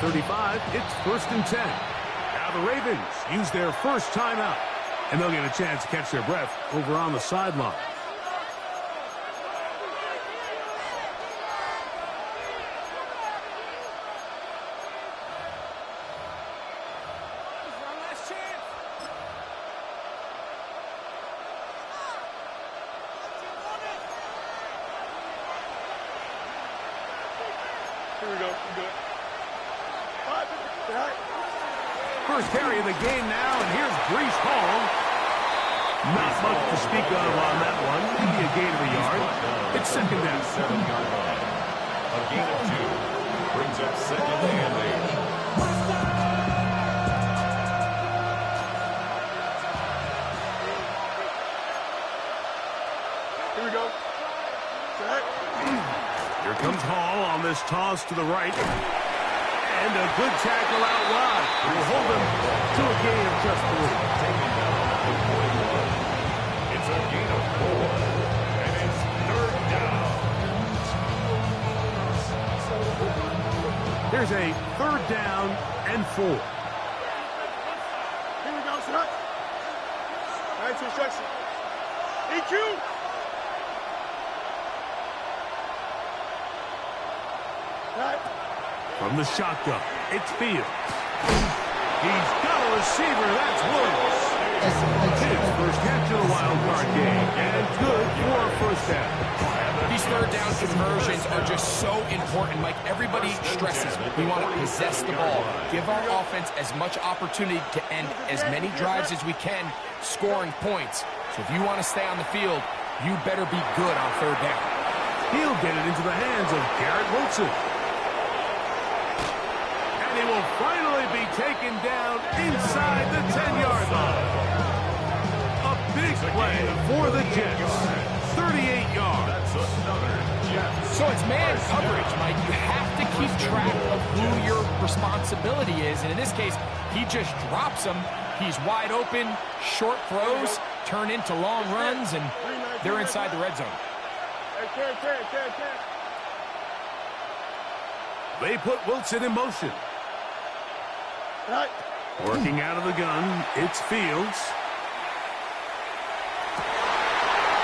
35, it's 1st and 10. Now the Ravens use their first timeout, and they'll get a chance to catch their breath over on the sideline. First carry of the game now, and here's Brees Hall. Not much to speak of on that one. Maybe a gain of a yard. It's 2nd down. 7-yard line. A gain of 2. Brings up 2nd and 8. Here we go. Here comes Hall on this toss to the right. And a good tackle out wide. Will hold him to a gain of just 3. Taking down the 41. It's a gain of 4. And it's 3rd down. Here's a 3rd down and 4. Here we go, son. Nice instruction. EQ. From the shotgun, it's Fields. He's got a receiver. That's Williams. His first catch of the wild card game, and good for a 1st down. These 3rd down conversions are just so important, Mike. Everybody stresses we want to possess the ball, give our offense as much opportunity to end as many drives as we can, scoring points. So if you want to stay on the field, you better be good on 3rd down. He'll get it into the hands of Garrett Wilson. And he will finally be taken down inside the 10-yard line. A big play for the Jets. 38 yards. So it's man coverage, Mike. You have to keep track of who your responsibility is. And in this case, he just drops him. He's wide open. Short throws turn into long runs, and they're inside the red zone. They put Wilson in motion. Working out of the gun, it's Fields.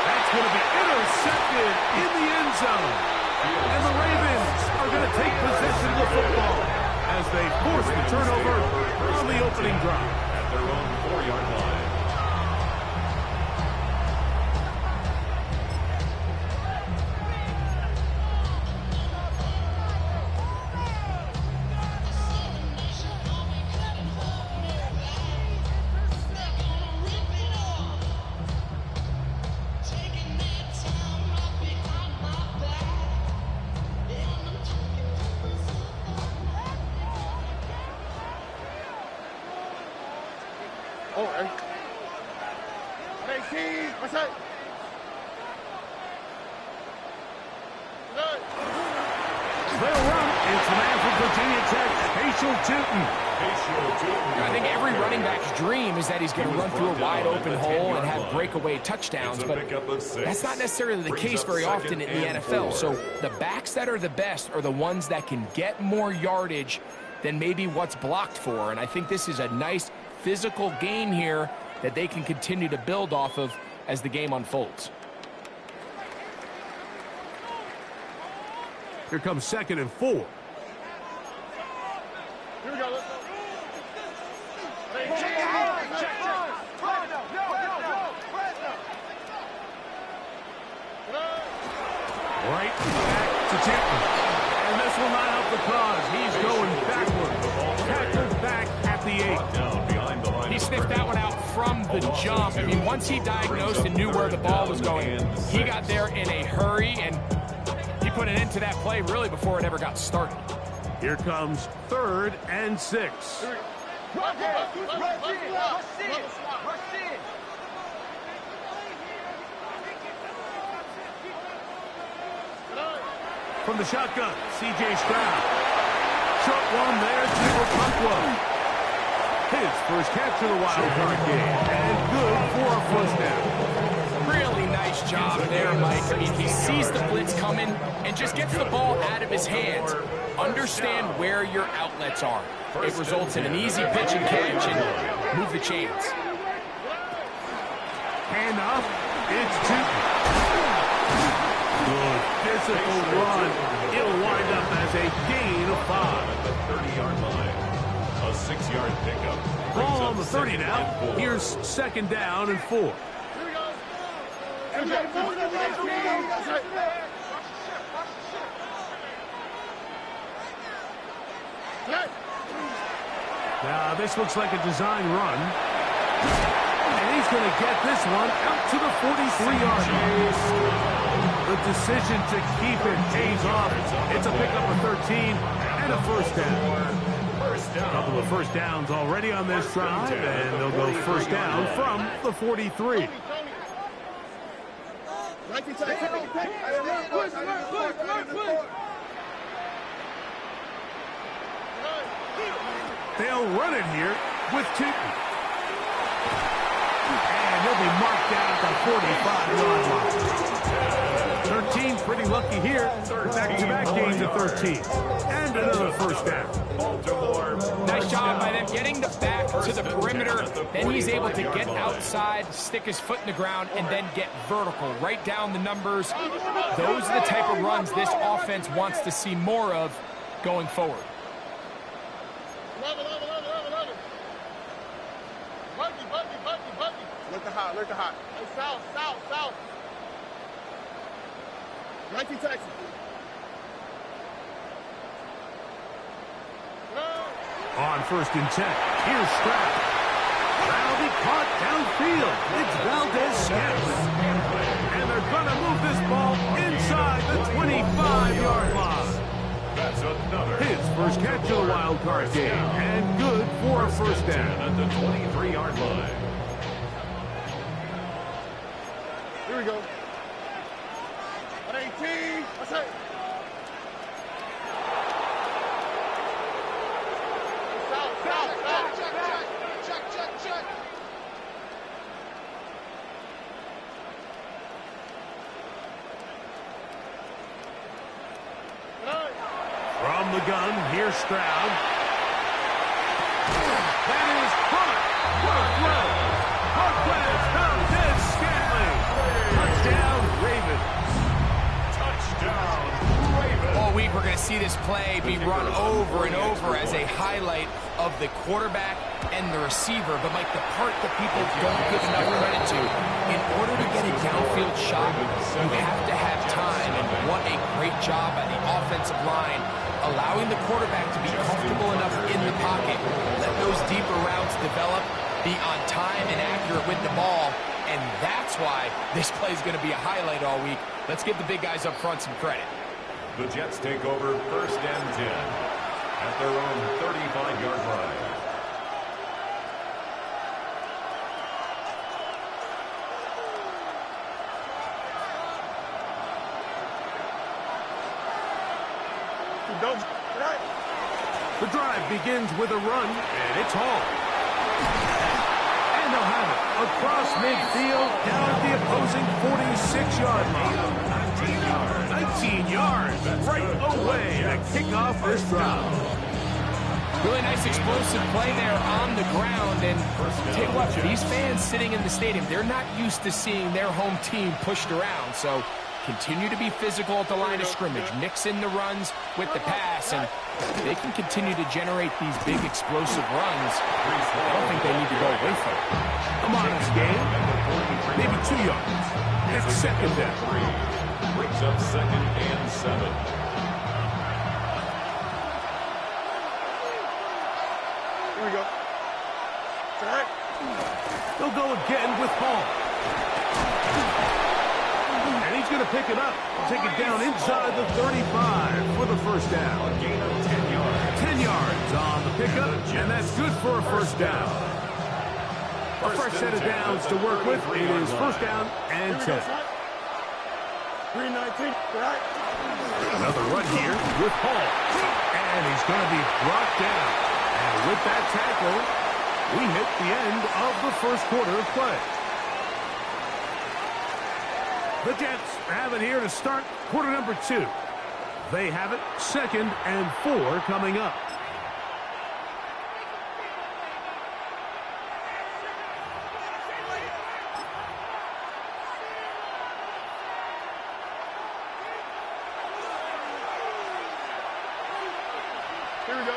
That's going to be intercepted in the end zone. And the Ravens are going to take possession of the football as they force the turnover on the opening drive. At their own 4-yard line. What's that? They'll run. It's the man from Virginia Tech, Facial Tootin. I think every running back's dream is that he's going to run through a wide-open hole and have breakaway touchdowns, but that's not necessarily the case very often in the NFL. So the backs that are the best are the ones that can get more yardage than maybe what's blocked for, and I think this is a nice physical game here that they can continue to build off of as the game unfolds. Here comes 2nd and 4. Here we go. Right back to Tipton. And this will not help the cause. He's going backward. Tackled back at the 8. He sniffed that one out from the jump. I mean, once he diagnosed and knew where the ball was going, he got there in a hurry, and he put an end to that play really before it ever got started. Here comes 3rd and 6. From the shotgun, C.J. Stroud. Short one there to Okonkwo. His first catch of the wild card game, and good for a 1st down. Really nice Nice job there, Mike. I mean, he sees the blitz coming and just gets the ball out of his hands. Understand where your outlets are. It results in an easy pitch and catch and move the chains. Hand off. It's two. Good physical run. It'll wind up as a gain of 5. At the 30-yard line. A 6-yard pickup. Ball on the 30 now. Here's second down and 4. Now this looks like a design run. And he's going to get this one out to the 43-yard line. The decision to keep it pays off. It's a pickup of 13 and a first down. A couple of first downs already on this drive, and they'll go first down from the 43. They'll run it here with Tootin. And he'll be marked down at the 45-yard line. 13, pretty lucky here. Back-to-back gains of 13. And another first down. Nice job by them getting the back to the perimeter. Then he's able to get outside, stick his foot in the ground, and then get vertical. Right down the numbers. Those are the type of runs this offense wants to see more of going forward. Look at hot. Hey, south. 19 Texas. On first and 10, here's Stroud. That'll be caught downfield. It's Valdez-Scantling. And they're going to move this ball inside the 25-yard line. That's another. His first catch of the wild card game. And good for a first down. At the 23-yard line. Here we go. 118. That's it. Check. From the gun, here's Stroud. That is caught. What a throw. Marquez Valdez-Scantling. Touchdown, Ravens. All week we're going to see this play be run over and over as a highlight of the quarterback and the receiver. But, Mike, the part that people don't give enough credit to, in order to get a downfield shot, you have to have time. And what a great job by the offensive line, allowing the quarterback to be comfortable enough in the pocket, let those deeper routes develop, be on time and accurate with the ball. And that's why this play is going to be a highlight all week. Let's give the big guys up front some credit. The Jets take over first and 10 at their own 35-yard line. The drive begins with a run, and it's Hall. And they'll have it across midfield, down at the opposing 46-yard line. 19 yards, right away to kick off this drive. Really nice explosive play there on the ground. And tell you what, these fans sitting in the stadium, they're not used to seeing their home team pushed around. So continue to be physical at the line of scrimmage. Mix in the runs with the pass, and they can continue to generate these big explosive runs. I don't think they need to go away from it. A modest game, maybe 2 yards. It's second down. Brings up second and 7. Here we go. They'll go again with Hall. And he's going to pick it up. Take it down inside the 35 for the first down. A gain of 10 yards. 10 yards on the pickup, and that's good for a first down. A fresh set of downs to work with. It is first down and 10. 319. Another run here with Hall. And he's going to be brought down. And with that tackle, we hit the end of the first quarter of play. The Jets have it here to start quarter number 2. They have it 2nd and 4 coming up. Here we go.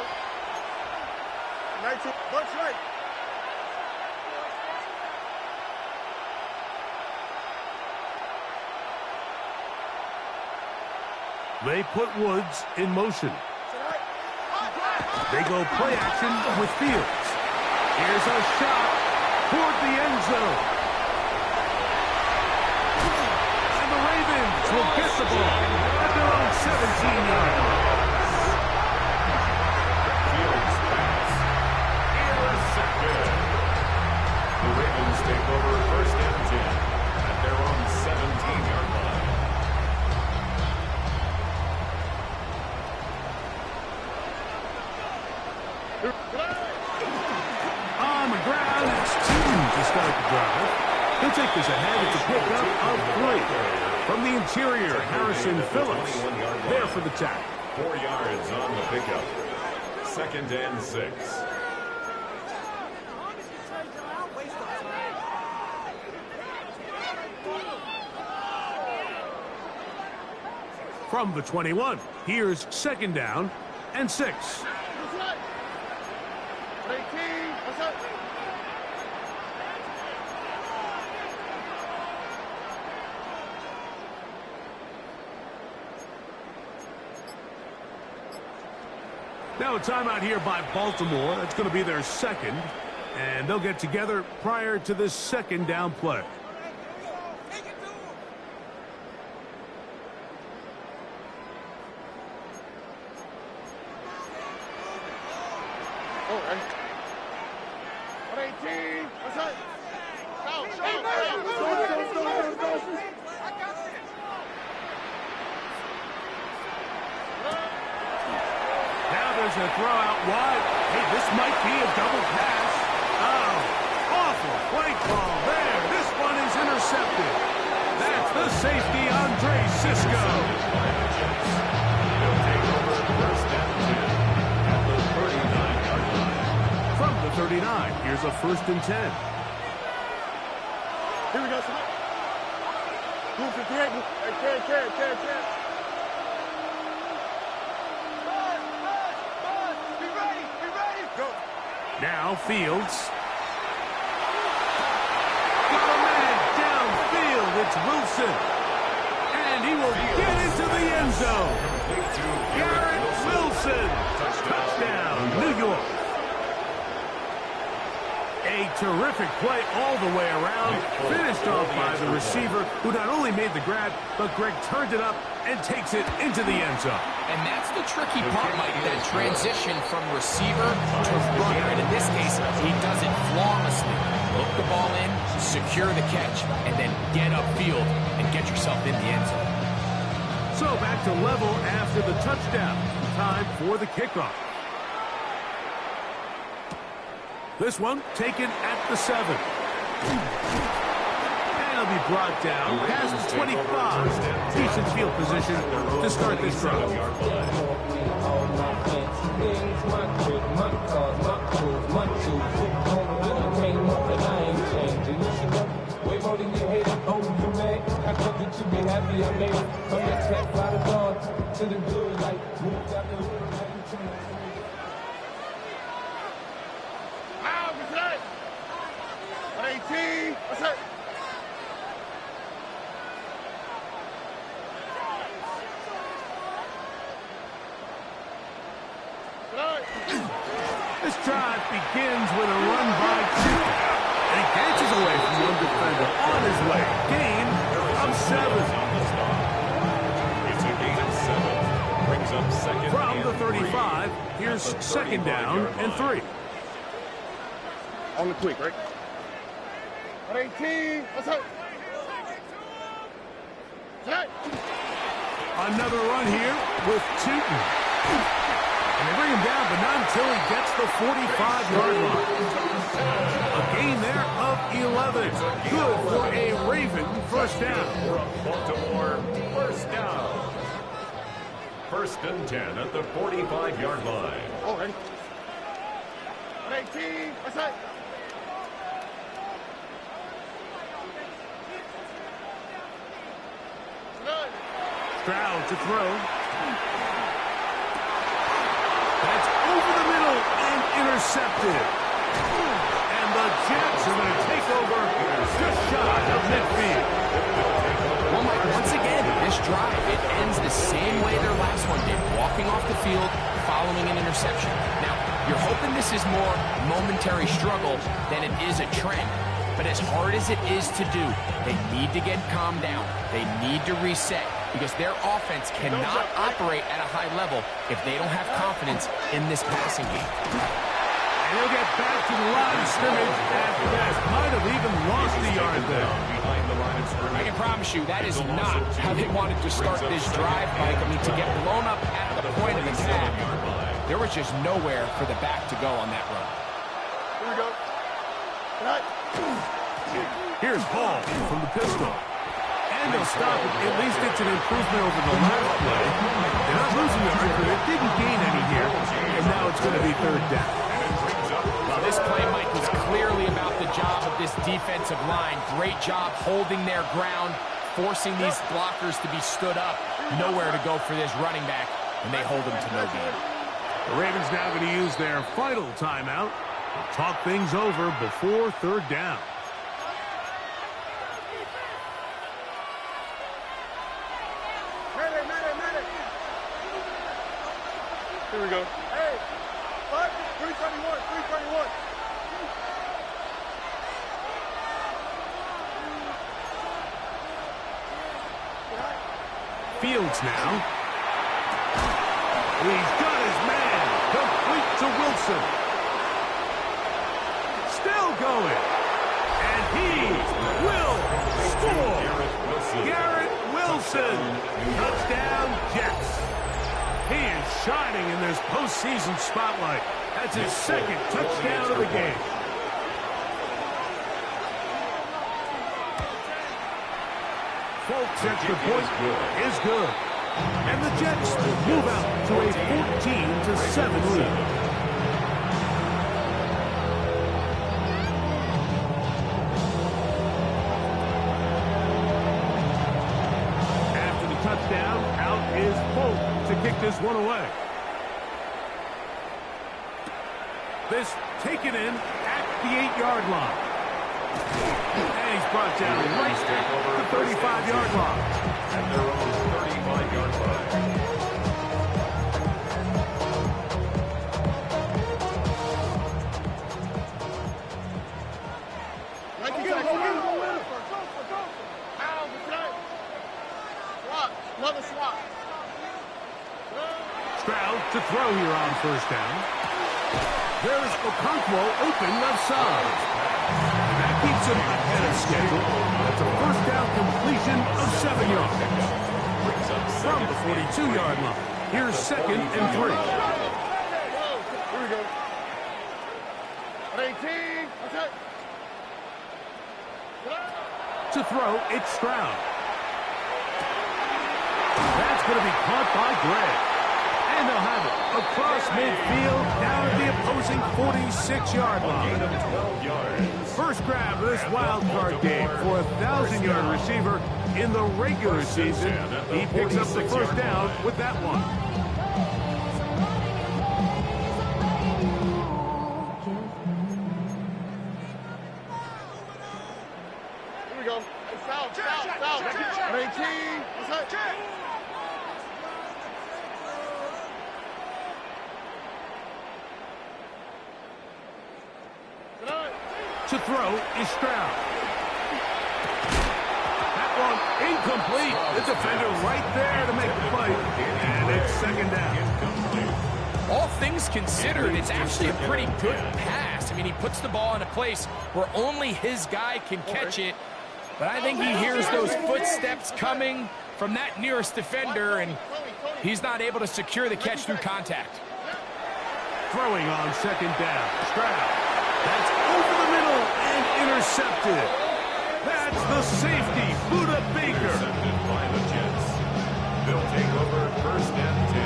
19. Bunch right. They put Woods in motion. They go play action with Fields. Here's a shot toward the end zone. And the Ravens will get the ball at their own 17-yard line. Fields pass. Intercepted. The Ravens take over 1st and 10 at their own 17-yard line. On the ground, it's 2 to start the drive. He'll take this ahead. It's a pickup of 3. From the interior, Harrison Phillips there for the tackle. 4 yards on the pickup. 2nd and 6. From the 21, here's 2nd down and 6. Now a timeout here by Baltimore. That's going to be their 2nd. And they'll get together prior to this 2nd down play. There's a throw out wide. Hey, this might be a double pass. Oh, awful play call there. This one is intercepted. That's the safety, Andre Cisco. They'll take over 1st and 10 at the 39-yard line. From the 39, here's a 1st and 10. Here we go. Move to 3. Carry. Now Fields. Got a man downfield. It's Wilson. And he will get into the end zone. Garrett Wilson. Touchdown, New York. A terrific play all the way around. Finished off by the receiver, who not only made the grab, but Greg turned it up and takes it into the end zone. And that's the tricky part, Mike, that transition from receiver to runner. And in this case, he does it flawlessly. Look the ball in, secure the catch, and then get upfield and get yourself in the end zone. So back to level after the touchdown. Time for the kickoff. This one taken at the 7. And he'll be brought down past the 25. Decent field position to start this drive. What's up? This drive begins with a run by 2. And he dances away from one defender on his way. Gain of 7. It's a gain of 7. Brings up 2nd. From the 35, here's 2nd down and 3. On the quick, right? 18. What's up? Another run here with Tootin. And they bring him down, but not until he gets the 45-yard line. A gain there of 11. Good for a Raven first down. For a Baltimore first down. First and 10 at the 45-yard line. Oh, ready? 18. That's it. Stroud to throw. That's over the middle and intercepted. And the Jets are going to take over just shy of midfield. Well, Mike, once again, this drive, it ends the same way their last one did, walking off the field following an interception. Now, you're hoping this is more momentary struggle than it is a trend. But as hard as it is to do, they need to get calmed down. They need to reset because their offense cannot operate at a high level if they don't have confidence in this passing game. And he'll get back to the line of scrimmage after that. Might have even lost the yard there. Behind the line of scrimmage. I can promise you that is not how they wanted to start this drive, Mike. I mean, to get blown up at the point of attack, there was just nowhere for the back to go on that run. Here we go. Right. Here's Paul from the pistol. And they'll stop it. At least it's an improvement over the last play. They're not losing yards, but it didn't gain any here. And now it's going to be third down. Well, this play, Mike, was clearly about the job of this defensive line. Great job holding their ground, forcing these blockers to be stood up. Nowhere to go for this running back, and they hold him to no gain. The Ravens now going to use their final timeout to talk things over before third down. Here we go. Hey, what? 321, 321. Fields now. He's got his man. Complete to Wilson. Still going. And he will score. Garrett Wilson. Touchdown, Jets. He is shining in this postseason spotlight. That's his second touchdown of the game. Folks, extra point is good. And the Jets move out to a 14-7 lead. After the touchdown, out is Polk to kick this one away. This taken in at the 8-yard line. And he's brought down right at the 35-yard line. At their own 35-yard line. Another swap. Stroud to throw here on first down. There's Okonkwo open left side. And that keeps him ahead of schedule. That's a first down completion of 7 yards. From the 42-yard line. Here's 2nd and 3. Here we go. 18. Okay. To throw, it's Stroud. That's going to be caught by Gray. And they'll have it across midfield, down at the opposing 46-yard line. First grab of this wild card game for a 1,000-yard receiver in the regular season. He picks up the first down with that one. Here we go. Foul. 18. What's that? To throw is Stroud. That one incomplete. The defender right there to make the play. And it's 2nd down. All things considered, it's actually a pretty good pass. I mean, he puts the ball in a place where only his guy can catch it. But I think he hears those footsteps coming from that nearest defender, and he's not able to secure the catch through contact. Throwing on 2nd down. Stroud. That's over intercepted. That's the safety, Buda Baker. Intercepted by the Jets. They'll take over first and 10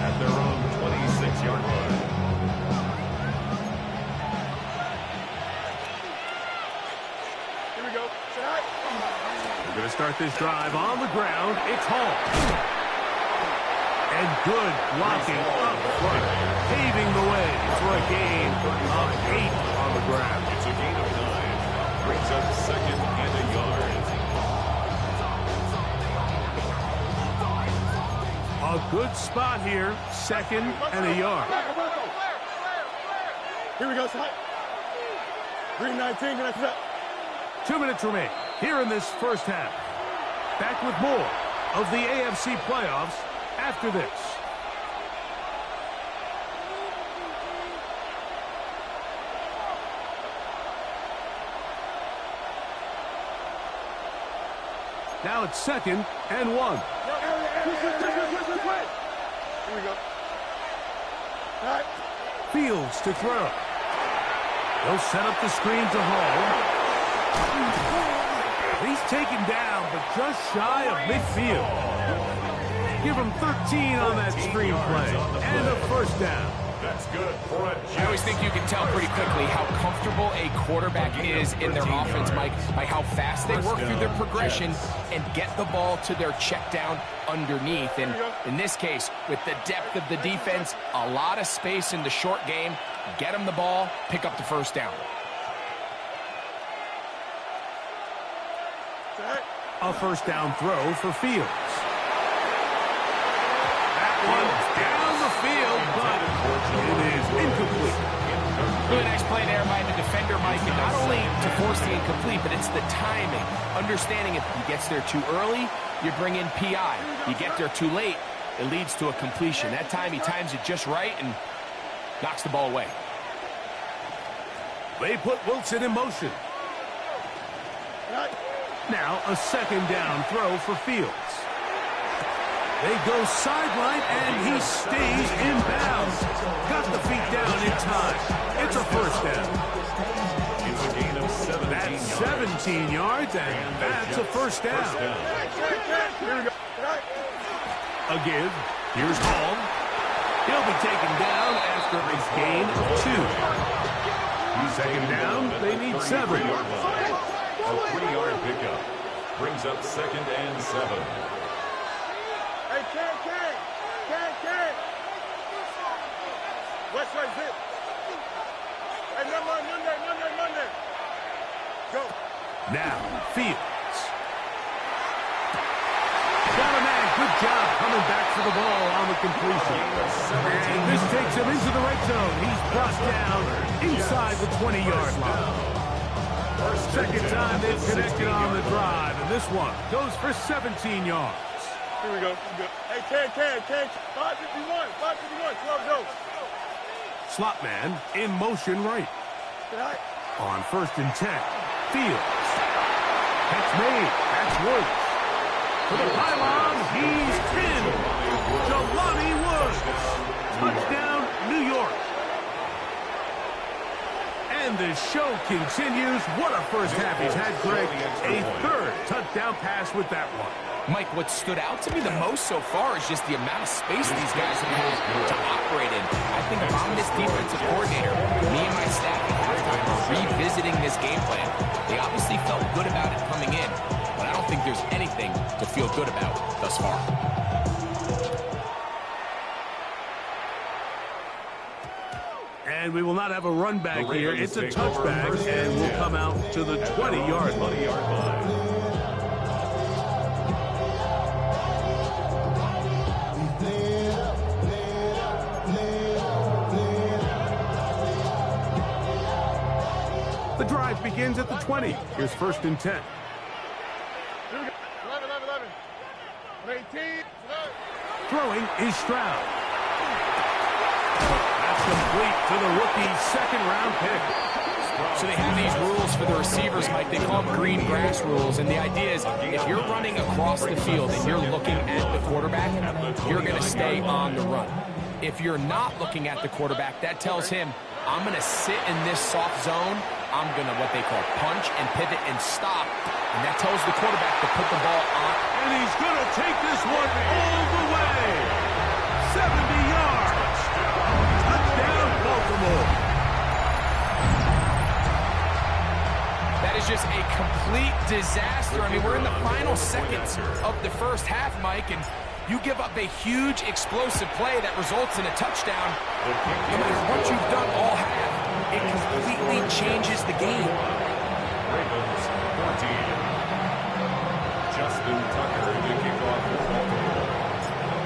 at their own 26-yard line. Here we go. We're going to start this drive on the ground. It's Hall. And good blocking up front, paving the way for a gain of 8 on the ground. It's a gain of 9. Brings up second and a yard. A good spot here, second and a yard. Here we go, Scott. Green 19, can I set? 2 minutes remain here in this first half. Back with more of the AFC playoffs after this. Now it's second and 1. Here we go. All right. Fields to throw. He'll set up the screen to Hall. He's taken down, but just shy of midfield. Give him 13 on that screen play. And a first down. That's good for a Jet. I always think you can tell pretty quickly how comfortable a quarterback is in their offense, Mike, by how fast they work through their progression and get the ball to their check down underneath. And in this case, with the depth of the defense, a lot of space in the short game, get them the ball, pick up the first down. A first down throw for Fields. That one's down the field, but it is incomplete. Really nice play there by the defender, Mike, and not only to force the incomplete, but it's the timing. Understanding if he gets there too early, you bring in PI. You get there too late, it leads to a completion. That time he times it just right and knocks the ball away. They put Wilson in motion. Now a second down throw for Fields. They go sideline, and he stays in bounds. Got the feet down in time. It's a first down. It's a gain of 17 That's yards. 17 yards, and that's a first down. Here we go. A give. Here's Hall. He'll be taken down after a gain of 2. Second down, they need 7. A 3-yard pickup brings up second and 7. Hey, Ken. West right zip. Hey, Monday. Go. Now, Fields. Got a man. Good job coming back for the ball on the completion. And this takes him into the red zone. He's brought down inside the 20-yard line. Second time they've connected on the drive, and this one goes for 17 yards. Here we go. Hey, Ken. 551, 12 goes. Slot man in motion right. On first and 10, Fields. That's made. That's Woods. For the pylon, he's pinned. Jelani Woods. Touchdown, New York. And the show continues. What a first half he's had, Greg. A third touchdown pass with that one. Mike, what stood out to me the most so far is just the amount of space these guys have had to operate in. I think if I'm this defensive coordinator, me and my staff at halftime are revisiting this game plan. They obviously felt good about it coming in, but I don't think there's anything to feel good about thus far. And we will not have a run back here. It's a touchback, and we'll come out to the 20-yard line. The drive begins at the 20. Here's first and 10. Here we go. 11. 18. Throwing is Stroud. That's complete to the rookie's second-round pick. So they have these rules for the receivers, Mike. They call them green grass rules. And the idea is if you're running across the field and you're looking at the quarterback, you're going to stay on the run. If you're not looking at the quarterback, that tells him, I'm going to sit in this soft zone. I'm going to what they call punch and pivot and stop. And that tells the quarterback to put the ball on. And he's going to take this one all the way. 70 yards. Touchdown, Baltimore. That is just a complete disaster. I mean, we're in the final seconds of the first half, Mike, and you give up a huge explosive play that results in a touchdown. No matter what you've done all half, it completely changes the game. Ravens 14. Justin Tucker to kick off for Baltimore.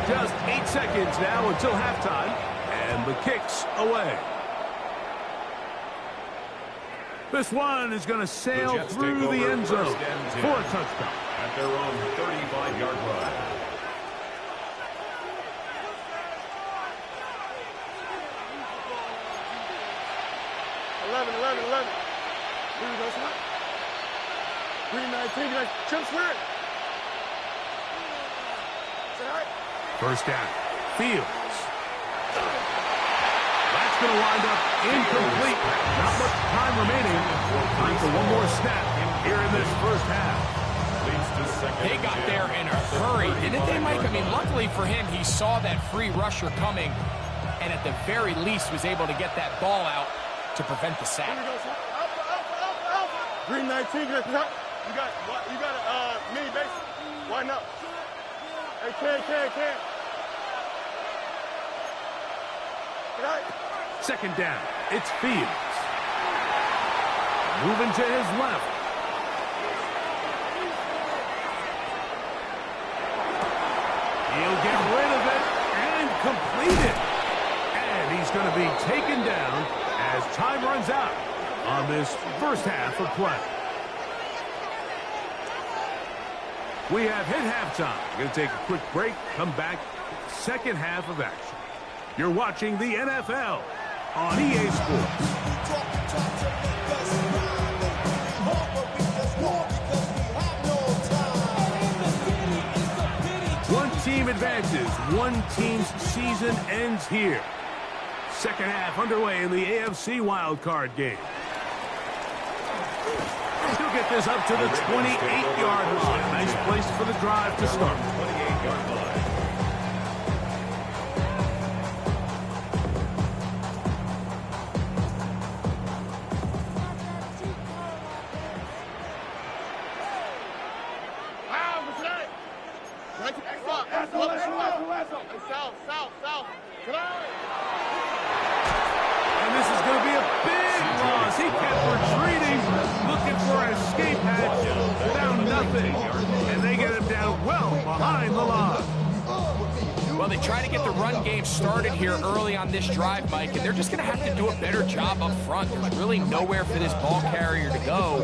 Just 8 seconds now until halftime, and the kick's away. This one is going to sail through the end zone for a touchdown. At their own 35-yard line. Green 19, Chip Swear. First down, Fields. That's going to wind up incomplete. Not much time remaining. Time for one more snap here in this first half. They got there in a hurry, didn't they, Mike? I mean, luckily for him, he saw that free rusher coming, and at the very least was able to get that ball out to prevent the sack. Green 19, you got a mini base. Why not? Hey, can. Second down, it's Fields. Moving to his left. He'll get rid of it and complete it. And he's going to be taken down as time runs out on this first half of play. We have hit halftime. We're going to take a quick break, come back, second half of action. You're watching the NFL on EA Sports. One team advances. One team's season ends here. Second half underway in the AFC wildcard game. He'll get this up to the 28-yard line. Nice place for the drive to start. 28-yard line. South. And this is going to be a big loss. He kept retreating, looking for an escape hatch. Found nothing. And they get him down well behind the line. Well, they try to get the run game started here early on this drive, Mike, and they're just going to have to do a better job up front. There's really nowhere for this ball carrier to go.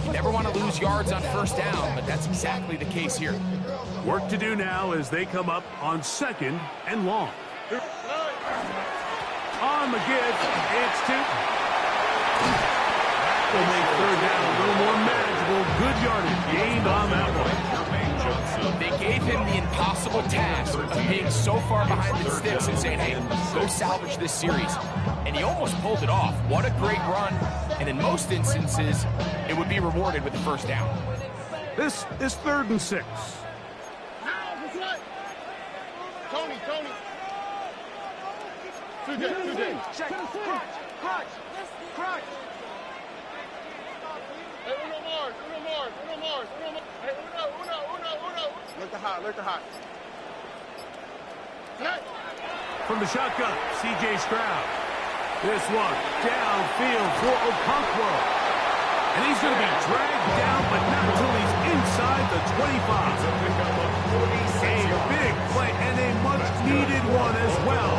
You never want to lose yards on first down, but that's exactly the case here. Work to do now as they come up on second and long. On the give, it's Tootin. That will make third down a little more manageable. Good yardage gained on that one. They gave him the impossible task of being so far behind the sticks and saying, hey, go salvage this series. And he almost pulled it off. What a great run. And in most instances, it would be rewarded with the first down. This is 3rd and 6. Tony. Two days. Check. Crotch. Hey, Uno Mars. Hey, Uno. Look the hot. From the shotgun, C.J. Stroud. This one downfield for Okonkwo. And he's going to be dragged down, but not until he's inside the 25. A big play and a much-needed one as well.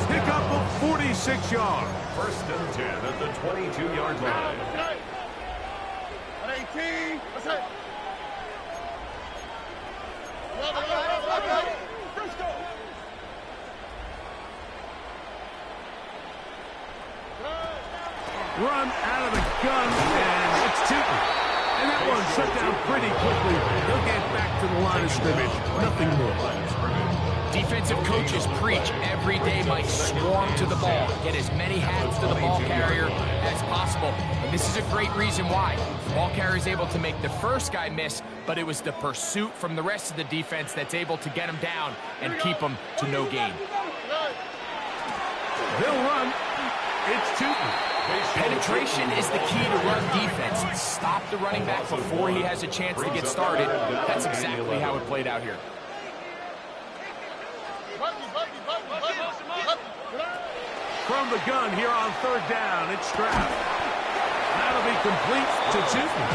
Pick up of 46 yards. 1st and 10 at the 22-yard line. 18. What's that? Run out of the gun, and it's Tootin. And that one shut down pretty quickly. He'll get back to the line of scrimmage. Nothing more. Defensive coaches preach every day, Mike, swarm to the ball. Get as many hats to the ball carrier as possible. And this is a great reason why. The ball carrier is able to make the first guy miss, but it was the pursuit from the rest of the defense that's able to get him down and keep him to no gain. They'll run. It's Tootin. Penetration is the key to run defense. Stop the running back before he has a chance to get started. That's exactly how it played out here. From the gun here on third down, it's Stroud. That'll be complete to Tootin.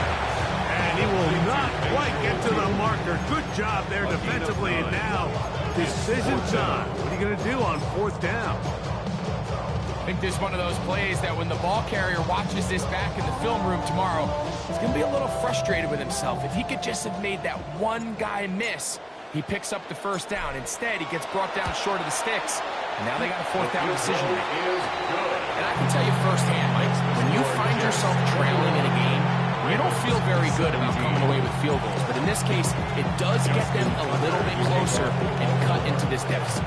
And he will not quite get to the marker. Good job there defensively. And now, decision time. What are you going to do on fourth down? I think this is one of those plays that when the ball carrier watches this back in the film room tomorrow, he's going to be a little frustrated with himself. If he could just have made that one guy miss, he picks up the first down. Instead, he gets brought down short of the sticks, and now they got a fourth down decision to make. And I can tell you firsthand, Mike, when you find yourself trailing in a game, you don't feel very good about coming away with field goals. But in this case, it does get them a little bit closer and cut into this deficit.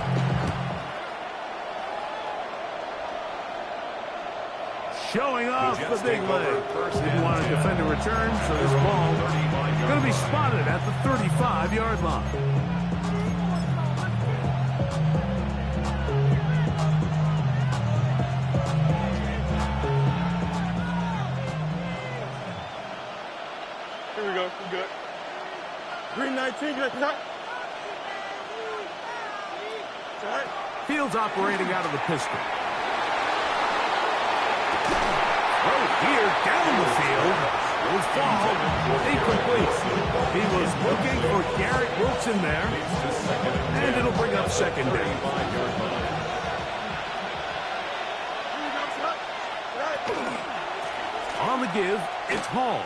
Showing off the big leg. Didn't want to defend a return, so this ball going to be spotted at the 35-yard line. Here we go. We're good. Green 19, get that. All right. Fields operating out of the pistol. Here, down the field, will fall, incomplete. He was looking for Garrett Wilson there, and it'll bring up second down. On the give, it's Hall.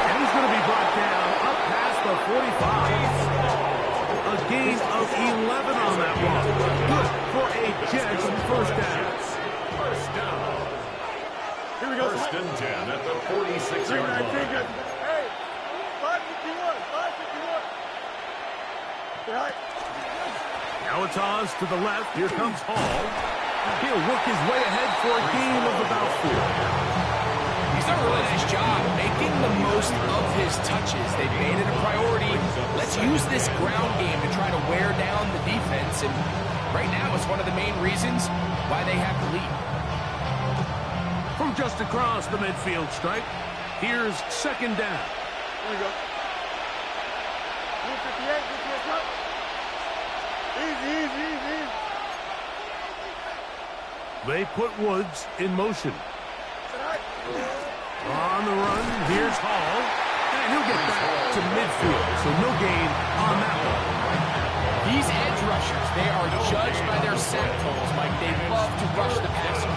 And he's going to be brought down up past the 45. A gain of 11 on that one. Good for a Jets first down. First down. Here we go. First and 10 at the 46-yard line. Hey, 551, 551. Right. Now it's Oz to the left. Here comes Hall. He'll work his way ahead for a gain of about 4. He's done a really nice job making the most of his touches. They've made it a priority. Let's use this ground game to try to wear down the defense. And right now, it's one of the main reasons why they have the lead. From just across the midfield stripe, here's second down. Here we go. 58, 58, easy, easy, easy. They put Woods in motion. On the run, here's Hall. And he'll get back to midfield, so no gain on that one. These edge rushers, they are judged by their sack totals, Mike. They love to rush the passer.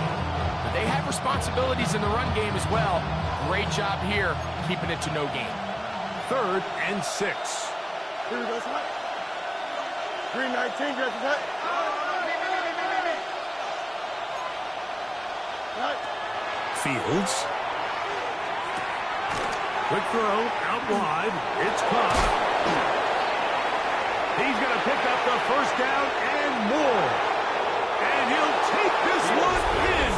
But they have responsibilities in the run game as well. Great job here, keeping it to no gain. 3rd and 6. Here we go, son. Green 19, get that. Right. Fields. Quick throw, out wide. It's caught. He's going to pick up the first down and more. And he'll take this one in.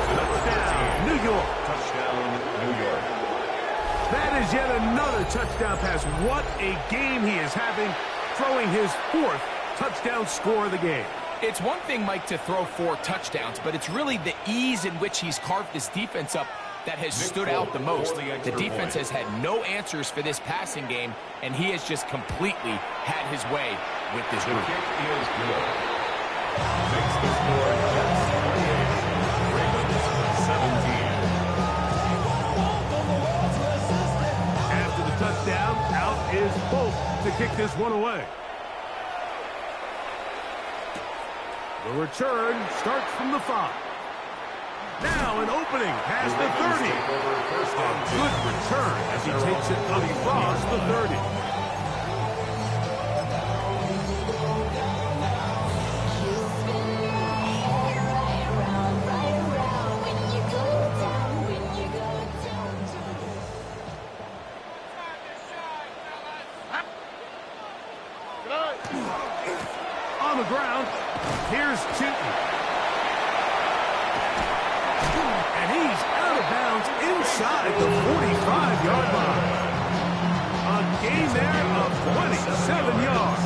Touchdown, New York. Touchdown, New York. That is yet another touchdown pass. What a game he is having, throwing his 4th touchdown score of the game. It's one thing, Mike, to throw 4 touchdowns, but it's really the ease in which he's carved this defense up that has stood out the most. The defense has had no answers for this passing game, and he has just completely had his way with this group. The kick is good. Makes the score Jets 28, Ravens 17. After the touchdown, out is Pope to kick this one away. The return starts from the 5. Now an opening past the 30. A good return as he takes it across the 30. on the ground. Here's Chitton. And he's out of bounds inside the 45-yard line. A gain there of 27 yards.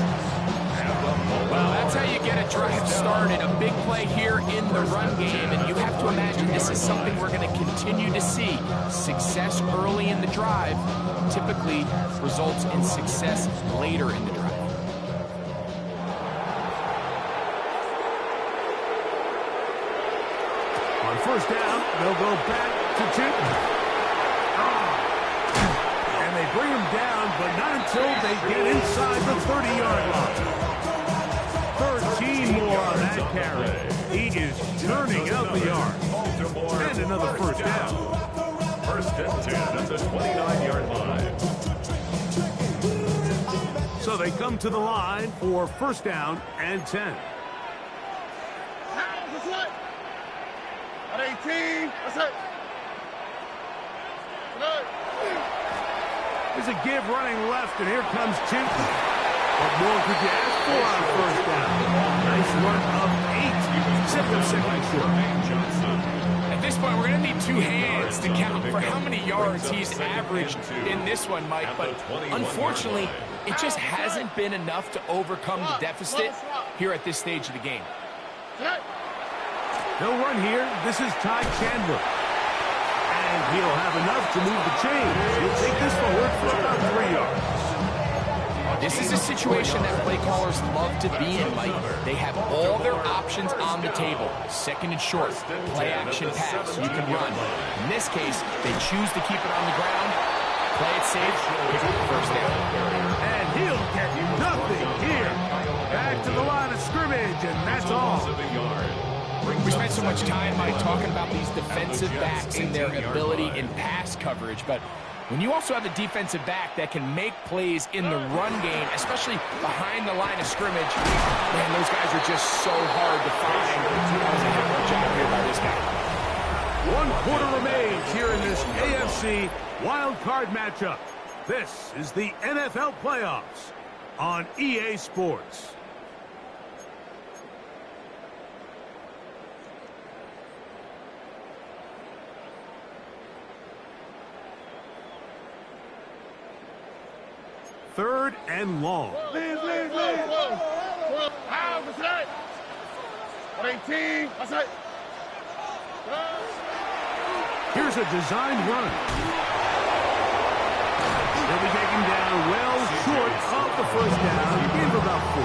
Well, that's how you get a drive started. A big play here in the run game, and you have to imagine this is something we're going to continue to see. Success early in the drive typically results in success later in the drive. On first down, they'll go back to Chitton. And they bring him down, but not until they get inside the 30-yard line. 13 more on that carry. He is turning out the yard. And another first down. First and 10 at the 29-yard line. So they come to the line for first down and 10. At 18, that's it. There's a give running left, and here comes Chitton. What more could you ask for on first down? Nice run of 8. 7 seconds short. At this point, we're going to need two hands to count for how many yards he's averaged in this one, Mike. But unfortunately, it just hasn't been enough to overcome the deficit here at this stage of the game. He'll run here. This is Ty Chandler. And he'll have enough to move the chains. He'll take this forward for about 3 yards. This is a situation that play callers love to be in, Mike. They have all their options on the table. Second and short, play action pass, you can run. In this case, they choose to keep it on the ground, play it safe, pick up the first down. And he'll get nothing here. Back to the line of scrimmage, and that's all. We spent so much time, Mike, talking about these defensive backs and their ability in pass coverage, but when you also have a defensive back that can make plays in the run game, especially behind the line of scrimmage, man, those guys are just so hard to find. That was a heck of a job here by this guy. 1 quarter remains here in this AFC wild card matchup. This is the NFL playoffs on EA Sports. Third and long. Lead. How was that? 18, that's it. Here's a designed run. They'll be taken down well short of the first down. Give about 4.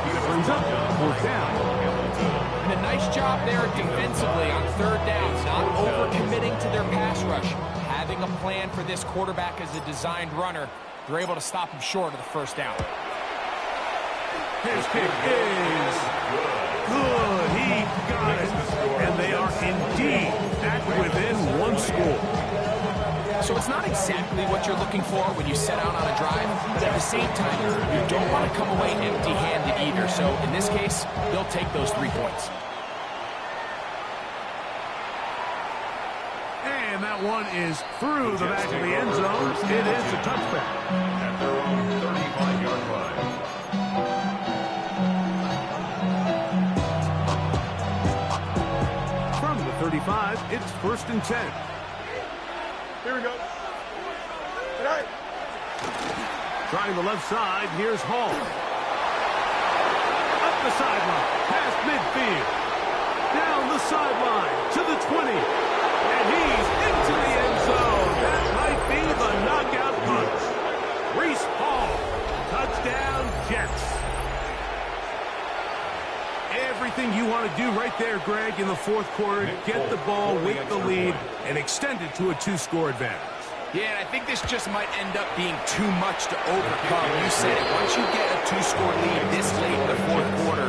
He brings up fourth down. And a nice job there defensively on third down, not overcommitting to their pass rush. Having a plan for this quarterback as a designed runner, they're able to stop him short of the first down. His kick is good. He got it. And they are indeed back within 1 score. So it's not exactly what you're looking for when you set out on a drive, but at the same time, you don't want to come away empty-handed either. So in this case, they'll take those 3 points. And that one is through the back of the end zone. It is a touchback. At their own 35-yard line. From the 35, it's first and 10. Here we go. Tonight. Trying the left side, here's Hall. Up the sideline, past midfield. Down the sideline to the 20. And he's into the end zone. That might be the knockout punch. Reese Hall, touchdown Jets. Everything you want to do right there, Greg, in the fourth quarter, get the ball with the lead and extend it to a 2-score advantage. Yeah, and I think this just might end up being too much to overcome. You said it. Once you get a 2-score lead this late in the fourth quarter,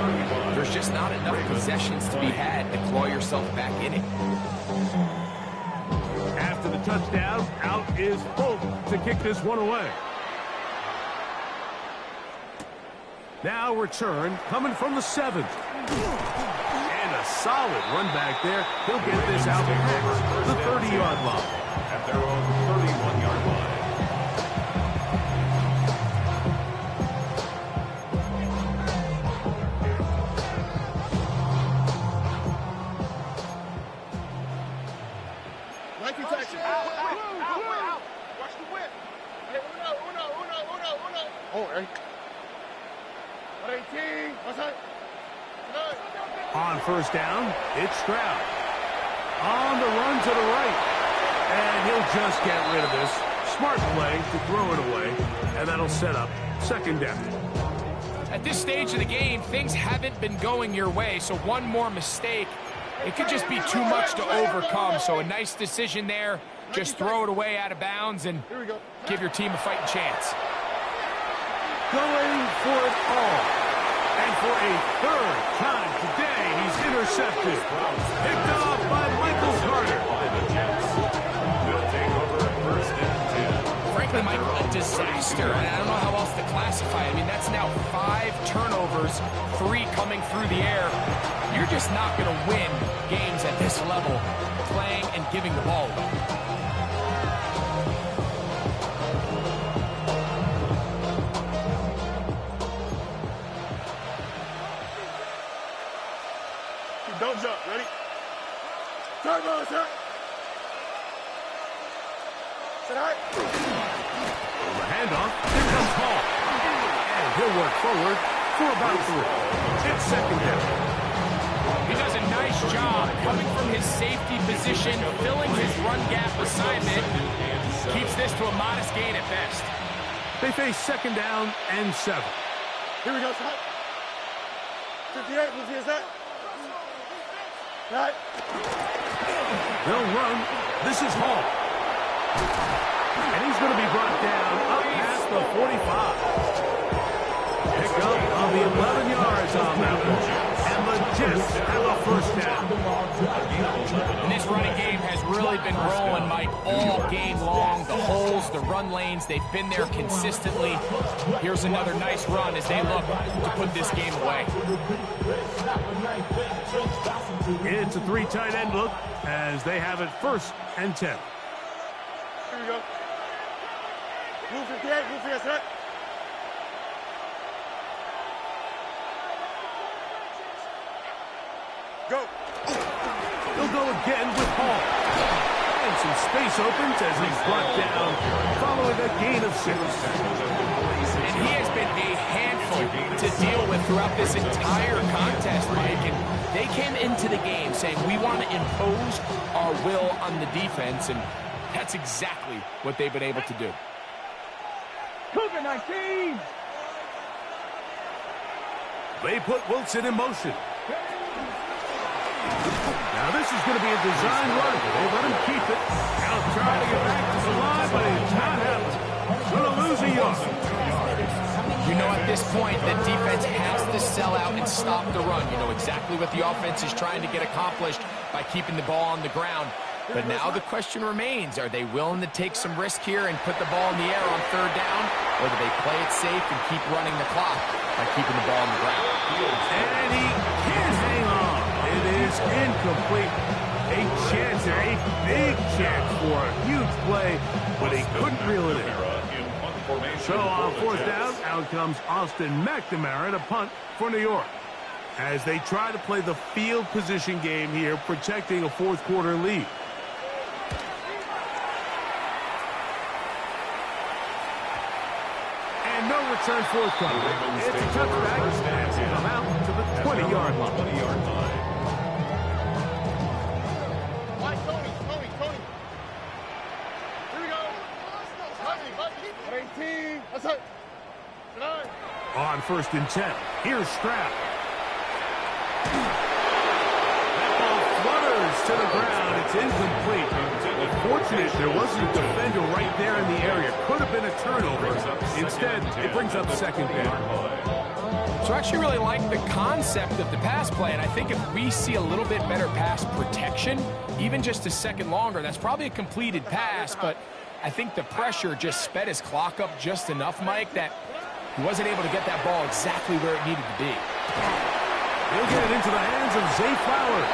there's just not enough possessions to be had to claw yourself back in it. After the touchdown, out is Fulton to kick this one away. Now return coming from the 7th. And a solid run back there. He'll get this out past the 30-yard line. At their own 31-yard line. On first down, it's Stroud. On the run to the right. And he'll just get rid of this. Smart play to throw it away. And that'll set up second down. At this stage of the game, things haven't been going your way, so one more mistake, it could just be too much to overcome. So a nice decision there. Just throw it away out of bounds and give your team a fighting chance. Going for it all. And for a third time today, he's intercepted. Picked off by Michael Carter. Will take over at first and 10. Frankly, Michael, a disaster. And I don't know how else to classify it. I mean, that's now 5 turnovers, 3 coming through the air. You're just not going to win games at this level, playing and giving the ball away. Don't jump. Ready? Turn, ball, sir. Sit high. The handoff. Here comes Hall. And he'll work forward for about 3. It's second down. He does a nice job coming from his safety position, filling his run gap assignment. Keeps this to a modest gain at best. They face second down and 7. Here we go, sir. 58, who's here, sir? Right. They'll run. This is Hall. And he's going to be brought down up past the 45. Pick up on the 11 yards on that one. And the Jets have a first down. And this running game has really been rolling, Mike, all game long. The holes, the run lanes, they've been there consistently. Here's another nice run as they look to put this game away. It's a 3 tight end look as they have it first and 10. Here we go. Move 58, move 58, sir. Go. They'll go again with Hall. And some space opens as he's brought down following a gain of 6. And he has been a handful to deal with throughout this entire contest, Mike. And they came into the game saying, we want to impose our will on the defense, and that's exactly what they've been able to do. Cougar 19. They put Wilson in motion. Now this is going to be a design run. They let him keep it. Now trying to get back to the line, but it's not happening. Going to lose a yard. You know, at this point, the defense has to sell out and stop the run. You know exactly what the offense is trying to get accomplished by keeping the ball on the ground. But now the question remains, are they willing to take some risk here and put the ball in the air on third down? Or do they play it safe and keep running the clock by keeping the ball on the ground? And he can't hang on. It is incomplete. A chance, a big chance for a huge play, but he couldn't reel it in. So on fourth down, out comes Austin McNamara to punt for New York. As they try to play the field position game here, protecting a fourth quarter lead. And no return forthcoming. It's a touchback as they come out to the 20-yard line. Tony. Here we go. 18. That's it. 9. On first and 10, here's Stroud. That ball flutters to the ground. It's incomplete. Fortunate there wasn't a defender right there in the area. Could have been a turnover. Instead, it brings up second down. So I actually really like the concept of the pass play, and I think if we see a little bit better pass protection, even just a second longer, that's probably a completed pass, but I think the pressure just sped his clock up just enough, Mike, that he wasn't able to get that ball exactly where it needed to be. He'll get it into the hands of Zay Flowers.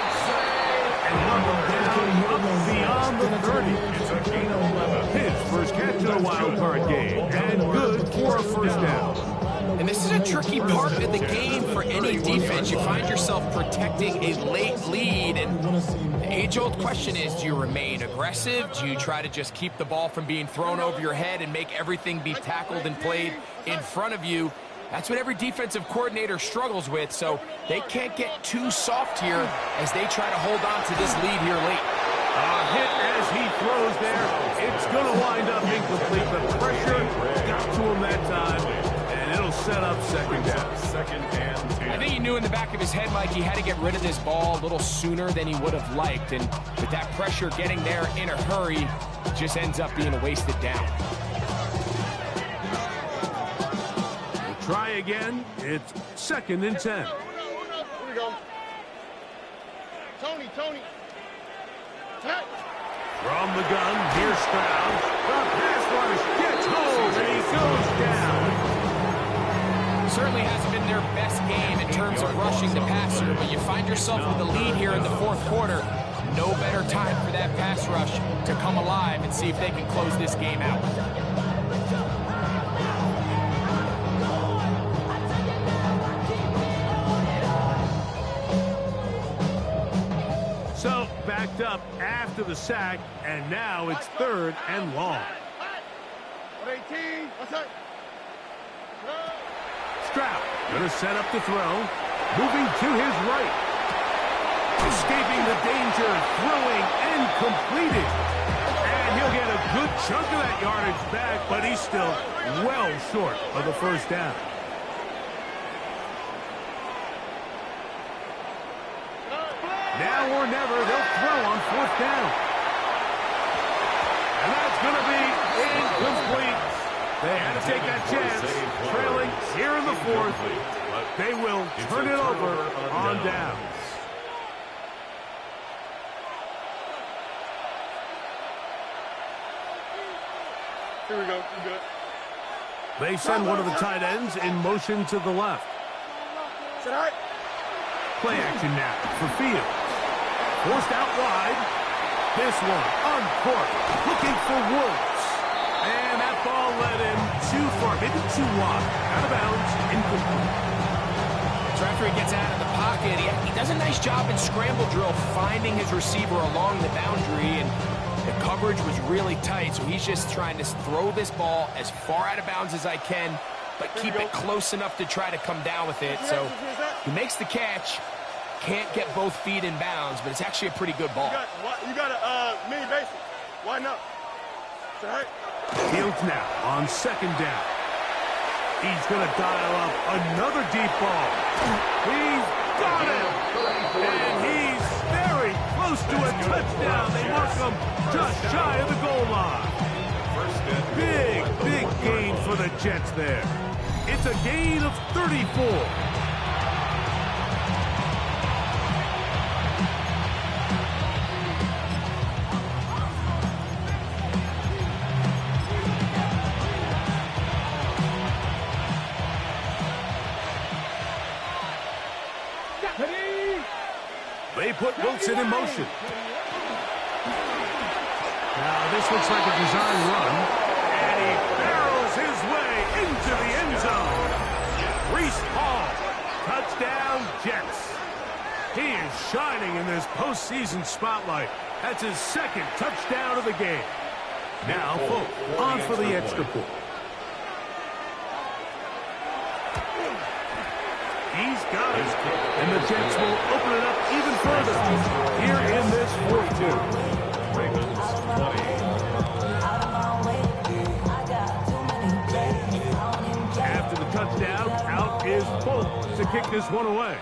And knock him down up beyond the 30. It's a gain of 11. His first catch of the wild card game. And good for a first down. And this is a tricky part of the game for any defense. You find yourself protecting a late lead, and the age-old question is, do you remain aggressive? Do you try to just keep the ball from being thrown over your head and make everything be tackled and played in front of you? That's what every defensive coordinator struggles with, so they can't get too soft here as they try to hold on to this lead here late. A hit as he throws there. It's going to wind up incomplete. The pressure got to him that time, and it'll set up second down. Second and 10. I think he knew in the back of his head, Mike, he had to get rid of this ball a little sooner than he would have liked, and with that pressure getting there in a hurry, it just ends up being a wasted down. Try again. It's second and 10. Here we go. Tony. Tonight. From the gun, here's Stroud. The pass rush gets home, and he goes down. Certainly hasn't been their best game in terms of rushing the passer, but you find yourself with the lead here in the fourth quarter. No better time for that pass rush to come alive and see if they can close this game out. So, backed up after the sack, and now it's third and long. 18. What's that? Stroud going to set up the throw. Moving to his right. Escaping the danger, throwing and completed. And he'll get a good chunk of that yardage back, but he's still well short of the first down. Now or never, they'll throw on fourth down. And that's going to be incomplete. They had to take that chance, trailing here in the fourth. But they will turn it over on downs. Here we go. You good? They send one of the tight ends in motion to the left. Sit all right. Play action now for Fields. Forced out wide. This one uncorked, looking for Woods. And that ball led him too far, maybe too wide. Out of bounds, incomplete. So after he gets out of the pocket, he does a nice job in scramble drill finding his receiver along the boundary, and the coverage was really tight, so he's just trying to throw this ball as far out of bounds as I can, but keep it close enough to try to come down with it. So he makes the catch, can't get both feet in bounds, but it's actually a pretty good ball. You got a mini basic. Why not? Sit all right. Fields now on second down. He's going to dial up another deep ball. He's got him. And he's very close to a touchdown. They mark him just shy of the goal line. Big gain for the Jets there. It's a gain of 34. They put Wilson in motion. Now this looks like a design run, and he barrels his way into the end zone. Reese Hall, touchdown Jets. He is shining in this postseason spotlight. That's his second touchdown of the game. Now Folk on for the extra point. He's got it. And the Jets will open it up even further here in this 4-2. Ravens 20. After the touchdown, out is Folk to kick this one away.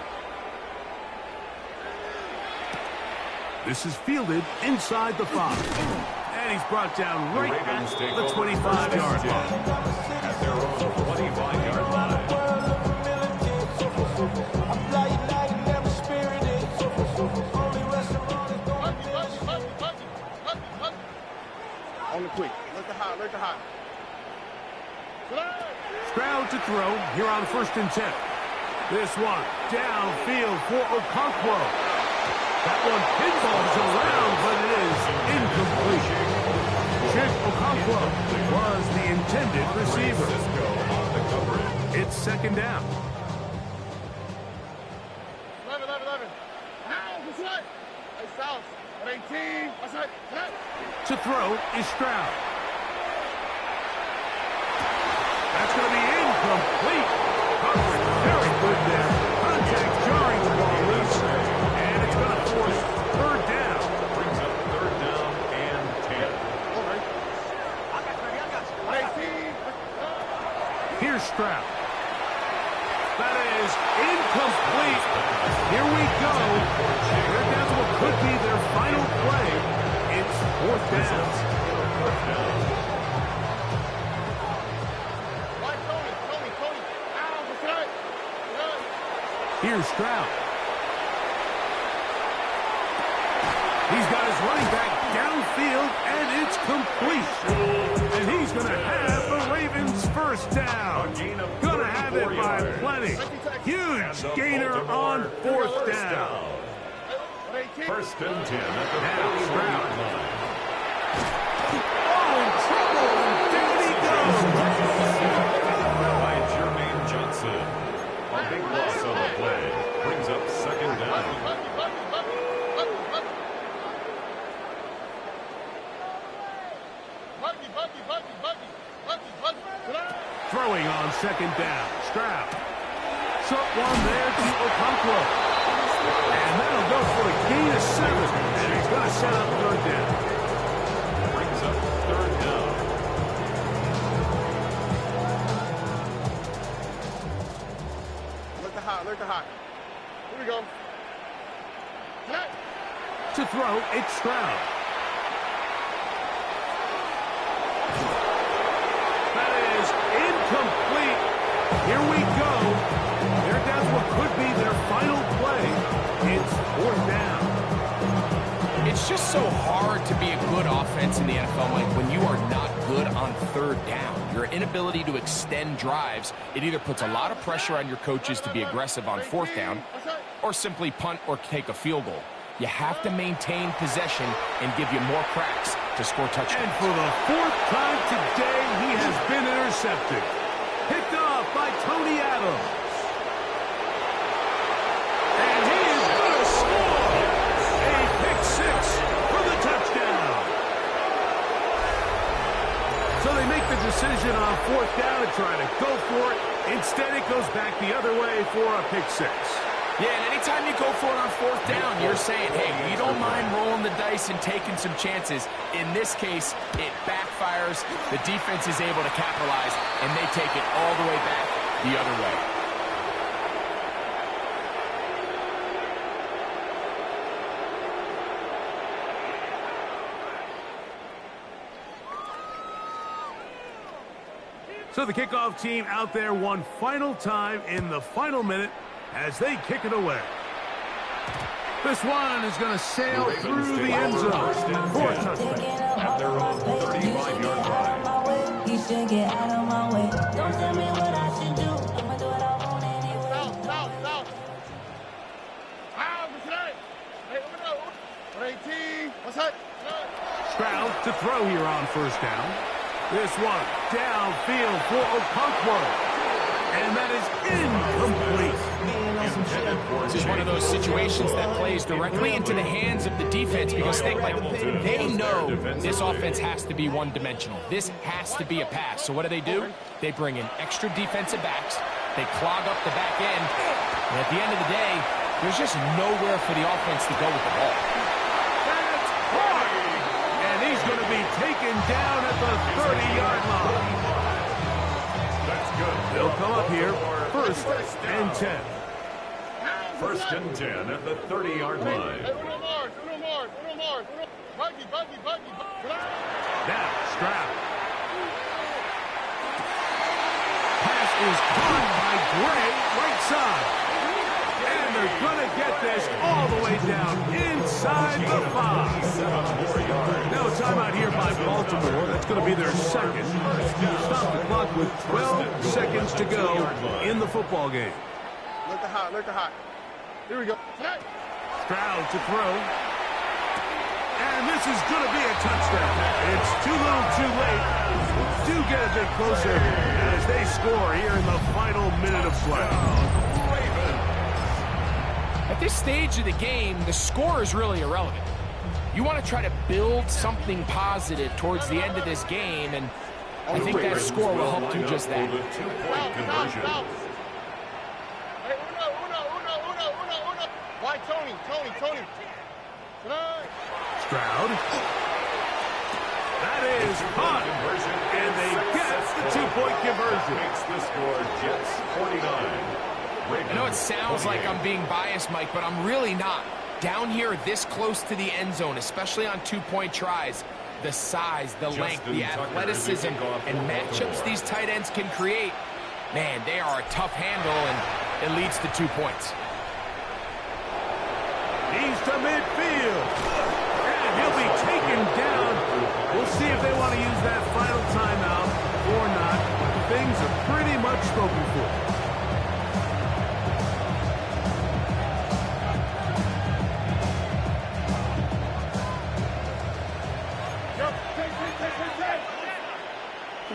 This is fielded inside the 5. And he's brought down right at the 25-yard line. At their own 25-yard line. On the quick. Let the hot. Stroud to throw here on 1st and 10. This one downfield for Okonkwo. That one pinballs around, but it is incomplete. Chick Okonkwo was the intended receiver. It's second down. 11. Now, what's that? Hey, South. 18. What's that? To throw is Stroud. That's going to be incomplete. Here's Stroud. He's got his running back downfield, and it's complete. And he's going to have the Ravens first down. Going to have it by plenty. Huge gainer on fourth down. First and 10 at the 40-yard line. Oh, in trouble, and down he goes. By Jermaine Johnson. A big loss on the play. Brings up second down. Throwing on second down. Stroud. Short one there to Okonkwo. And that'll go for a gain of 7. And he's going to set up third down. Brings up third down. Look the hot. Here we go. To throw, it's Stroud. That is incomplete. Here we go. They're down to what could be their final play. It's fourth down. It's just so hard to be a good offense in the NFL, Mike, when you are not good on third down. Your inability to extend drives, it either puts a lot of pressure on your coaches to be aggressive on fourth down or simply punt or take a field goal. You have to maintain possession and give you more cracks to score touchdowns. And for the fourth time today, he has been intercepted. Picked off by Tony Adams. And he is going to score a pick 6 for the touchdown. So they make the decision on fourth down to try to go for it. Instead, it goes back the other way for a pick 6. Yeah, and anytime you go for it on fourth down, you're saying, hey, we don't mind rolling the dice and taking some chances. In this case, it backfires. The defense is able to capitalize, and they take it all the way back the other way. So the kickoff team out there one final time in the final minute as they kick it away. This one is going to sail through the end zone for a touchdown. At their own 35-yard line. You should get out of my way. Don't tell me what I should do. I'ma do what I want anyway. South. Hey, open up. 18. What's that? Stroud to throw here on first down. This one downfield for Okonkwo. And that is incomplete. This is one of those situations that plays directly into the hands of the defense because they know this offense has to be one-dimensional. This has to be a pass. So what do? They bring in extra defensive backs. They clog up the back end. And at the end of the day, there's just nowhere for the offense to go with the ball. That's hard. And he's going to be taken down at the 30-yard line. That's good. They'll come up here first and 10. First and 10 at the 30-yard line. Uno more. Buggy. Now, Stroud. Pass is caught by Gray, right side. And they're going to get this all the way down inside the 5. Now a timeout here by Baltimore. That's going to be their second. Stop the clock with 12 seconds to go in the football game. Look the hot. Here we go. Stroud to throw. And this is going to be a touchdown. It's too little too late. Do get a bit closer as they score here in the final minute of play. At this stage of the game, the score is really irrelevant. You want to try to build something positive towards the end of this game, and I think that score will help do just that. Conversion. Hey, uno. Why Tony? Stroud. That is caught. And they get the two-point conversion. Makes the score Jets 49. I know it sounds like I'm being biased, Mike, but I'm really not. Down here this close to the end zone, especially on two-point tries, the size, the length, the athleticism, and matchups these tight ends can create, man, they are a tough handle, and it leads to 2 points. He's to midfield. And he'll be taken down. We'll see if they want to use that final timeout or not. Things are pretty much spoken for.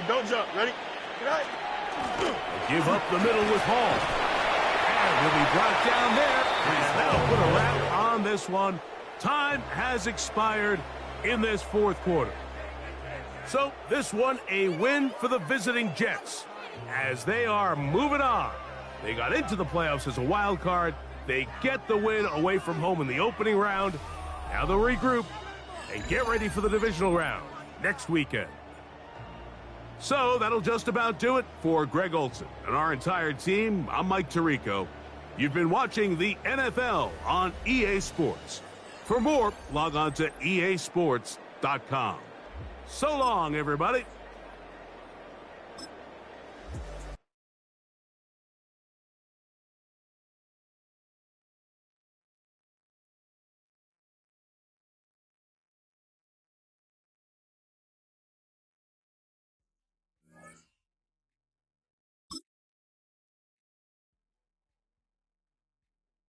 Don't jump. Ready? Give up the middle with Hall. And he'll be brought down there. And that'll put a wrap on this one. Time has expired in this fourth quarter. So this one a win for the visiting Jets as they are moving on. They got into the playoffs as a wild card. They get the win away from home in the opening round. Now they'll regroup and get ready for the divisional round next weekend. So that'll just about do it for Greg Olson and our entire team. I'm Mike Tirico. You've been watching the NFL on EA Sports. For more, log on to easports.com. So long, everybody.